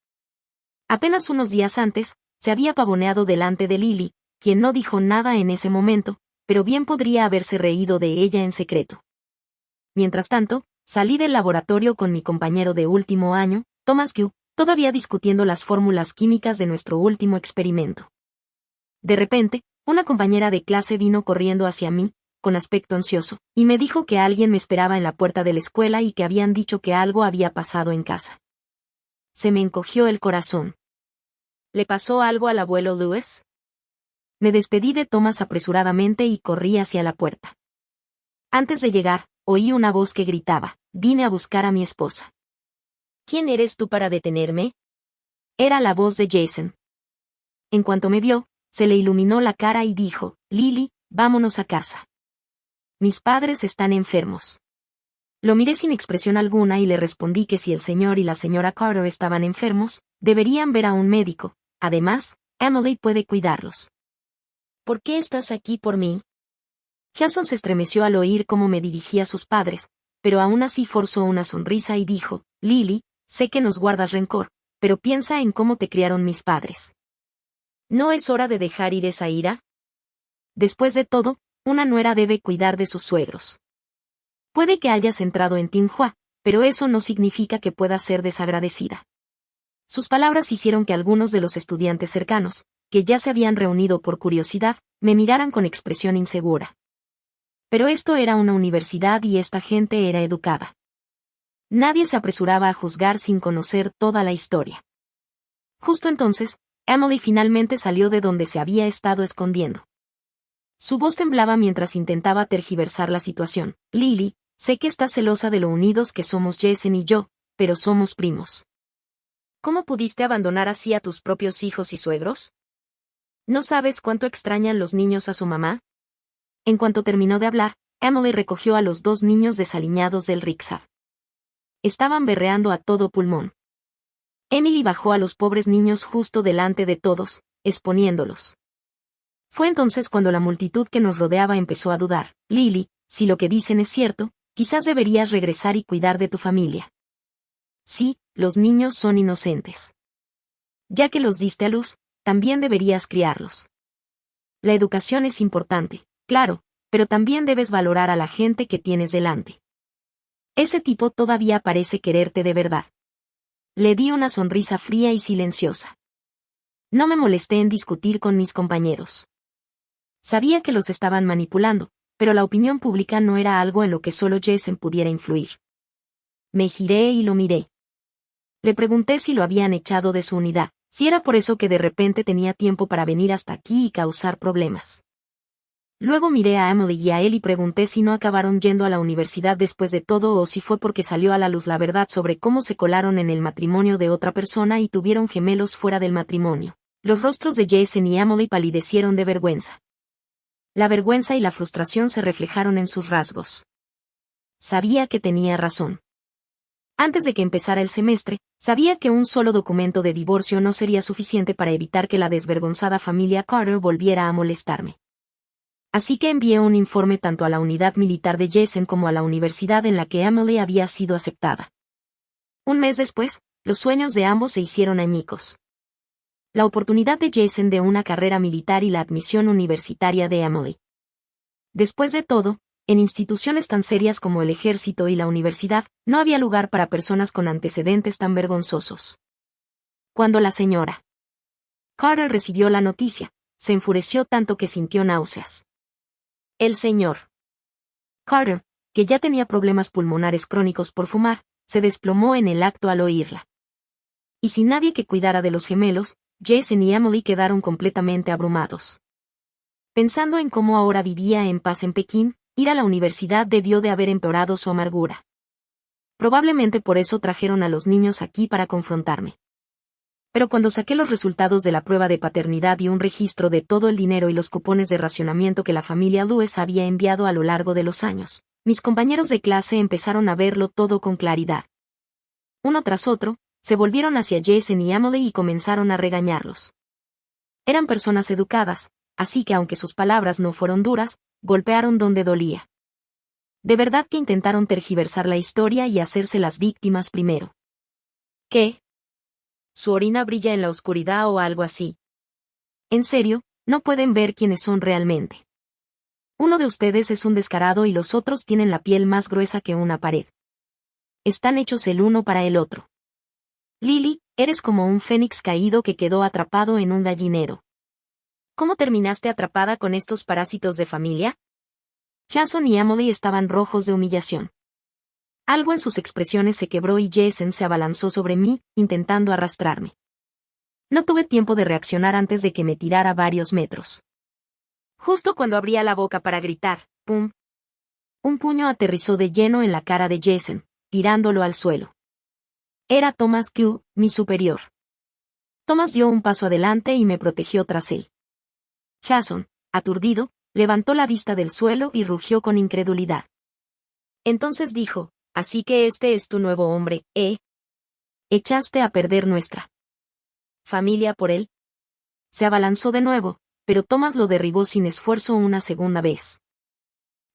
Apenas unos días antes, se había pavoneado delante de Lily, quien no dijo nada en ese momento, pero bien podría haberse reído de ella en secreto. Mientras tanto, salí del laboratorio con mi compañero de último año, Thomas Q, todavía discutiendo las fórmulas químicas de nuestro último experimento. De repente, una compañera de clase vino corriendo hacia mí, con aspecto ansioso, y me dijo que alguien me esperaba en la puerta de la escuela y que habían dicho que algo había pasado en casa. Se me encogió el corazón. ¿Le pasó algo al abuelo Lewis? Me despedí de Thomas apresuradamente y corrí hacia la puerta. Antes de llegar, oí una voz que gritaba, «Vine a buscar a mi esposa». «¿Quién eres tú para detenerme?». Era la voz de Jason. En cuanto me vio, se le iluminó la cara y dijo, «Lily, vámonos a casa. Mis padres están enfermos». Lo miré sin expresión alguna y le respondí que si el señor y la señora Carter estaban enfermos, deberían ver a un médico. Además, Emily puede cuidarlos. «¿Por qué estás aquí por mí?». Jason se estremeció al oír cómo me dirigía a sus padres, pero aún así forzó una sonrisa y dijo, «Lily, sé que nos guardas rencor, pero piensa en cómo te criaron mis padres. ¿No es hora de dejar ir esa ira? Después de todo, una nuera debe cuidar de sus suegros. Puede que hayas entrado en Tsinghua, pero eso no significa que puedas ser desagradecida». Sus palabras hicieron que algunos de los estudiantes cercanos, que ya se habían reunido por curiosidad, me miraran con expresión insegura. Pero esto era una universidad y esta gente era educada. Nadie se apresuraba a juzgar sin conocer toda la historia. Justo entonces, Emily finalmente salió de donde se había estado escondiendo. Su voz temblaba mientras intentaba tergiversar la situación. Lily, sé que estás celosa de lo unidos que somos Jason y yo, pero somos primos. ¿Cómo pudiste abandonar así a tus propios hijos y suegros? ¿No sabes cuánto extrañan los niños a su mamá? En cuanto terminó de hablar, Emily recogió a los 2 niños desaliñados del rickshaw. Estaban berreando a todo pulmón. Emily bajó a los pobres niños justo delante de todos, exponiéndolos. Fue entonces cuando la multitud que nos rodeaba empezó a dudar. Lily, si lo que dicen es cierto, quizás deberías regresar y cuidar de tu familia. Sí, los niños son inocentes. Ya que los diste a luz, también deberías criarlos. La educación es importante, claro, pero también debes valorar a la gente que tienes delante. Ese tipo todavía parece quererte de verdad. Le di una sonrisa fría y silenciosa. No me molesté en discutir con mis compañeros. Sabía que los estaban manipulando, pero la opinión pública no era algo en lo que solo Jason pudiera influir. Me giré y lo miré. Le pregunté si lo habían echado de su unidad, si era por eso que de repente tenía tiempo para venir hasta aquí y causar problemas. Luego miré a Emily y a él y pregunté si no acabaron yendo a la universidad después de todo o si fue porque salió a la luz la verdad sobre cómo se colaron en el matrimonio de otra persona y tuvieron gemelos fuera del matrimonio. Los rostros de Jason y Emily palidecieron de vergüenza. La vergüenza y la frustración se reflejaron en sus rasgos. Sabía que tenía razón. Antes de que empezara el semestre, sabía que un solo documento de divorcio no sería suficiente para evitar que la desvergonzada familia Carter volviera a molestarme. Así que envié un informe tanto a la unidad militar de Jason como a la universidad en la que Emily había sido aceptada. Un mes después, los sueños de ambos se hicieron añicos. La oportunidad de Jason de una carrera militar y la admisión universitaria de Emily. Después de todo, en instituciones tan serias como el ejército y la universidad, no había lugar para personas con antecedentes tan vergonzosos. Cuando la señora Carter recibió la noticia, se enfureció tanto que sintió náuseas. El señor Carter, que ya tenía problemas pulmonares crónicos por fumar, se desplomó en el acto al oírla. Y sin nadie que cuidara de los gemelos, Jason y Emily quedaron completamente abrumados. Pensando en cómo ahora vivía en paz en Pekín, ir a la universidad debió de haber empeorado su amargura. Probablemente por eso trajeron a los niños aquí para confrontarme. Pero cuando saqué los resultados de la prueba de paternidad y un registro de todo el dinero y los cupones de racionamiento que la familia Lewis había enviado a lo largo de los años, mis compañeros de clase empezaron a verlo todo con claridad. Uno tras otro, se volvieron hacia Jason y Emily y comenzaron a regañarlos. Eran personas educadas, así que aunque sus palabras no fueron duras, golpearon donde dolía. De verdad que intentaron tergiversar la historia y hacerse las víctimas primero. ¿Qué? ¿Su orina brilla en la oscuridad o algo así? En serio, no pueden ver quiénes son realmente. Uno de ustedes es un descarado y los otros tienen la piel más gruesa que una pared. Están hechos el uno para el otro. Lily, eres como un fénix caído que quedó atrapado en un gallinero. ¿Cómo terminaste atrapada con estos parásitos de familia? Jason y Emily estaban rojos de humillación. Algo en sus expresiones se quebró y Jason se abalanzó sobre mí, intentando arrastrarme. No tuve tiempo de reaccionar antes de que me tirara varios metros. Justo cuando abría la boca para gritar, ¡pum! Un puño aterrizó de lleno en la cara de Jason, tirándolo al suelo. Era Thomas Q, mi superior. Thomas dio un paso adelante y me protegió tras él. Jason, aturdido, levantó la vista del suelo y rugió con incredulidad. Entonces dijo, así que este es tu nuevo hombre, ¿eh? Echaste a perder nuestra familia por él. Se abalanzó de nuevo, pero Thomas lo derribó sin esfuerzo una segunda vez.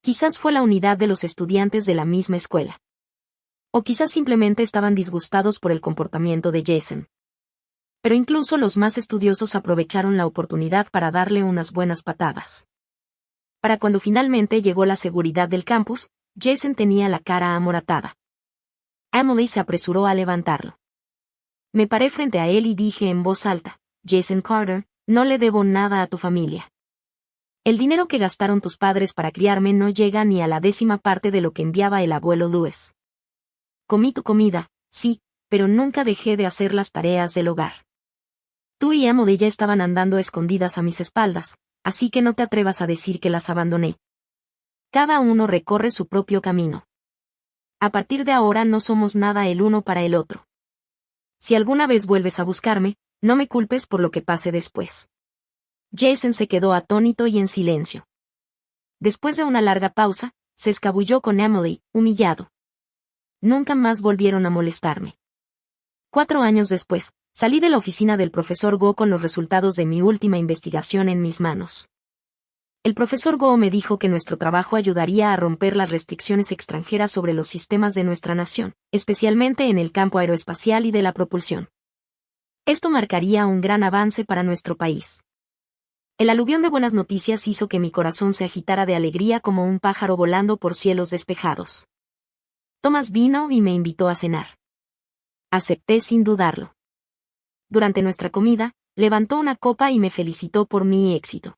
Quizás fue la unidad de los estudiantes de la misma escuela. O quizás simplemente estaban disgustados por el comportamiento de Jason. Pero incluso los más estudiosos aprovecharon la oportunidad para darle unas buenas patadas. Para cuando finalmente llegó la seguridad del campus, Jason tenía la cara amoratada. Emily se apresuró a levantarlo. Me paré frente a él y dije en voz alta, Jason Carter, no le debo nada a tu familia. El dinero que gastaron tus padres para criarme no llega ni a la 10ª parte de lo que enviaba el abuelo Lewis. Comí tu comida, sí, pero nunca dejé de hacer las tareas del hogar. Tú y Emily ya estaban andando escondidas a mis espaldas, así que no te atrevas a decir que las abandoné. Cada uno recorre su propio camino. A partir de ahora no somos nada el uno para el otro. Si alguna vez vuelves a buscarme, no me culpes por lo que pase después. Jason se quedó atónito y en silencio. Después de una larga pausa, se escabulló con Emily, humillado. Nunca más volvieron a molestarme. 4 años después, salí de la oficina del profesor Go con los resultados de mi última investigación en mis manos. El profesor Go me dijo que nuestro trabajo ayudaría a romper las restricciones extranjeras sobre los sistemas de nuestra nación, especialmente en el campo aeroespacial y de la propulsión. Esto marcaría un gran avance para nuestro país. El aluvión de buenas noticias hizo que mi corazón se agitara de alegría como un pájaro volando por cielos despejados. Thomas vino y me invitó a cenar. Acepté sin dudarlo. Durante nuestra comida, levantó una copa y me felicitó por mi éxito.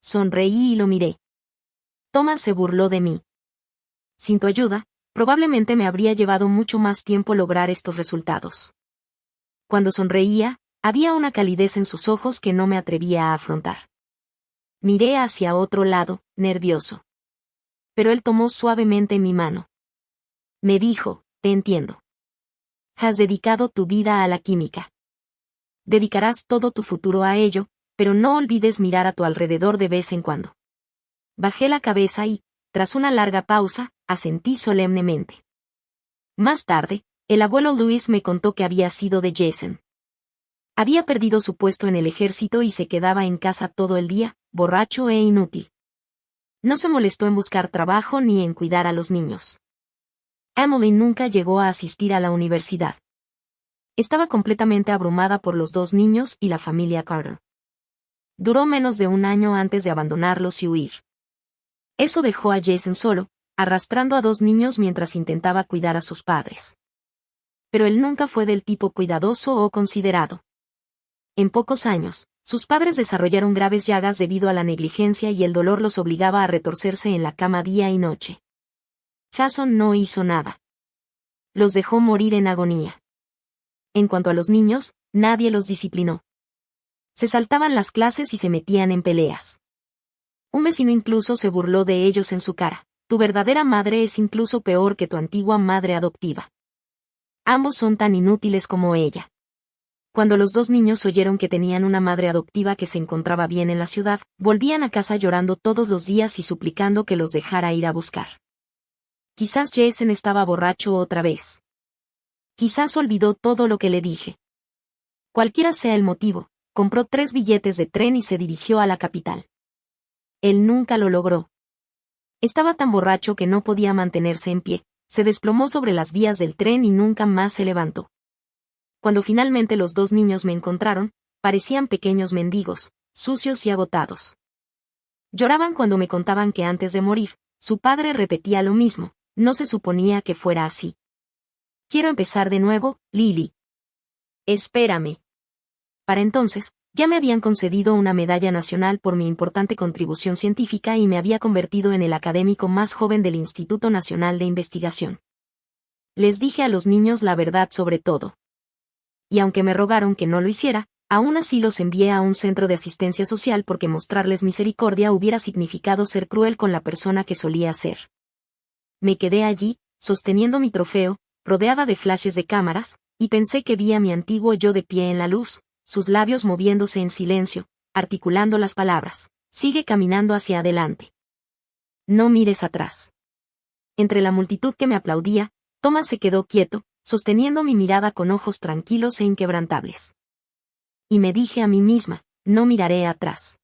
Sonreí y lo miré. Thomas se burló de mí. Sin tu ayuda, probablemente me habría llevado mucho más tiempo lograr estos resultados. Cuando sonreía, había una calidez en sus ojos que no me atrevía a afrontar. Miré hacia otro lado, nervioso. Pero él tomó suavemente mi mano. Me dijo, te entiendo. Has dedicado tu vida a la química. Dedicarás todo tu futuro a ello, pero no olvides mirar a tu alrededor de vez en cuando. Bajé la cabeza y, tras una larga pausa, asentí solemnemente. Más tarde, el abuelo Luis me contó que había sido de Jason. Había perdido su puesto en el ejército y se quedaba en casa todo el día, borracho e inútil. No se molestó en buscar trabajo ni en cuidar a los niños. Emily nunca llegó a asistir a la universidad. Estaba completamente abrumada por los 2 niños y la familia Carter. Duró menos de un año antes de abandonarlos y huir. Eso dejó a Jason solo, arrastrando a 2 niños mientras intentaba cuidar a sus padres. Pero él nunca fue del tipo cuidadoso o considerado. En pocos años, sus padres desarrollaron graves llagas debido a la negligencia y el dolor los obligaba a retorcerse en la cama día y noche. Jason no hizo nada. Los dejó morir en agonía. En cuanto a los niños, nadie los disciplinó. Se saltaban las clases y se metían en peleas. Un vecino incluso se burló de ellos en su cara. Tu verdadera madre es incluso peor que tu antigua madre adoptiva. Ambos son tan inútiles como ella. Cuando los 2 niños oyeron que tenían una madre adoptiva que se encontraba bien en la ciudad, volvían a casa llorando todos los días y suplicando que los dejara ir a buscar. Quizás Jason estaba borracho otra vez. Quizás olvidó todo lo que le dije. Cualquiera sea el motivo, compró 3 billetes de tren y se dirigió a la capital. Él nunca lo logró. Estaba tan borracho que no podía mantenerse en pie, se desplomó sobre las vías del tren y nunca más se levantó. Cuando finalmente los 2 niños me encontraron, parecían pequeños mendigos, sucios y agotados. Lloraban cuando me contaban que antes de morir, su padre repetía lo mismo, no se suponía que fuera así. Quiero empezar de nuevo, Lily. Espérame. Para entonces, ya me habían concedido una medalla nacional por mi importante contribución científica y me había convertido en el académico más joven del Instituto Nacional de Investigación. Les dije a los niños la verdad sobre todo. Y aunque me rogaron que no lo hiciera, aún así los envié a un centro de asistencia social porque mostrarles misericordia hubiera significado ser cruel con la persona que solía ser. Me quedé allí, sosteniendo mi trofeo, rodeada de flashes de cámaras, y pensé que vi a mi antiguo yo de pie en la luz, sus labios moviéndose en silencio, articulando las palabras. Sigue caminando hacia adelante. No mires atrás. Entre la multitud que me aplaudía, Thomas se quedó quieto, sosteniendo mi mirada con ojos tranquilos e inquebrantables. Y me dije a mí misma, no miraré atrás.